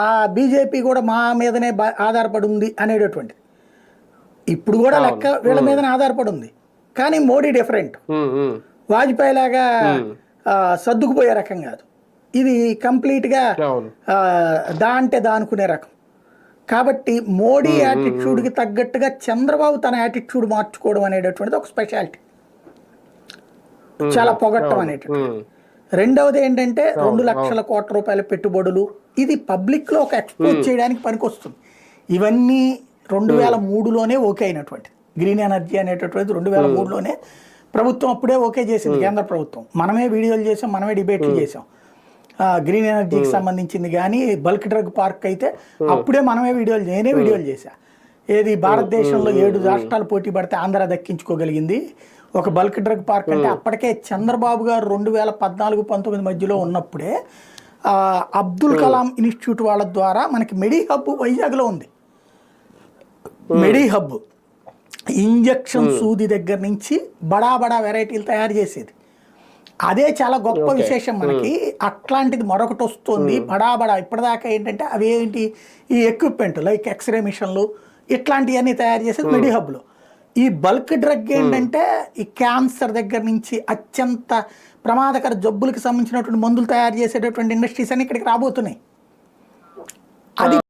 ఆ బీజేపీ కూడా మా మీదనే ఆధారపడి ఉంది అనేటటువంటిది. ఇప్పుడు కూడా లెక్క వీళ్ళ మీదనే ఆధారపడి ఉంది, కానీ మోడీ డిఫరెంట్. వాజ్పేయి లాగా సర్దుకుపోయే రకం కాదు, ఇది కంప్లీట్గా దా అంటే దానుకునే రకం. కాబట్టి మోడీ యాటిట్యూడ్కి తగ్గట్టుగా చంద్రబాబు తన యాటిట్యూడ్ మార్చుకోవడం అనేటటువంటిది ఒక స్పెషాలిటీ, చాలా పొగట్టం అనేటటువంటి. రెండవది ఏంటంటే 2 లక్షల కోట్ల రూపాయల పెట్టుబడులు, ఇది పబ్లిక్లో ఒక ఎక్స్పోజ్ చేయడానికి పనికొస్తుంది. ఇవన్నీ 2003లోనే ఓకే అయినటువంటిది. గ్రీన్ ఎనర్జీ అనేటటువంటిది 2003లోనే ప్రభుత్వం అప్పుడే ఓకే చేసింది, కేంద్ర ప్రభుత్వం. మనమే వీడియోలు చేసాం, మనమే డిబేట్లు చేసాం. గ్రీన్ ఎనర్జీకి సంబంధించింది కానీ బల్క్ డ్రగ్ పార్క్ అయితే అప్పుడే మనమే నేనే వీడియోలు చేశా. ఏది భారతదేశంలో 7 రాష్ట్రాలు పోటీ పడితే ఆంధ్ర దక్కించుకోగలిగింది ఒక బల్క్ డ్రగ్ పార్క్ అంటే. అప్పటికే చంద్రబాబు గారు 2014-19 మధ్యలో ఉన్నప్పుడే అబ్దుల్ కలాం ఇన్స్టిట్యూట్ వాళ్ళ ద్వారా మనకి మెడి హబ్ వైజాగ్లో ఉంది. మెడి హబ్ ఇంజక్షన్ సూది దగ్గర నుంచి బడా బడా వెరైటీలు తయారు చేసేది. అదే చాలా గొప్ప విశేషం మనకి. అట్లాంటిది మరొకటి వస్తుంది బడా ఇప్పటిదాకా ఏంటంటే అవి ఏంటి, ఈ ఎక్విప్మెంట్ లైక్ ఎక్స్రే మిషన్లు ఇట్లాంటివన్నీ తయారు చేసేది మెడి హబ్లో. ఈ బల్క్ డ్రగ్ ఏంటంటే ఈ క్యాన్సర్ దగ్గర నుంచి అత్యంత ప్రమాదకర జబ్బులకు సంబంధించినటువంటి మందులు తయారు చేసేటటువంటి ఇండస్ట్రీస్ అన్ని ఇక్కడికి రాబోతున్నాయి. అది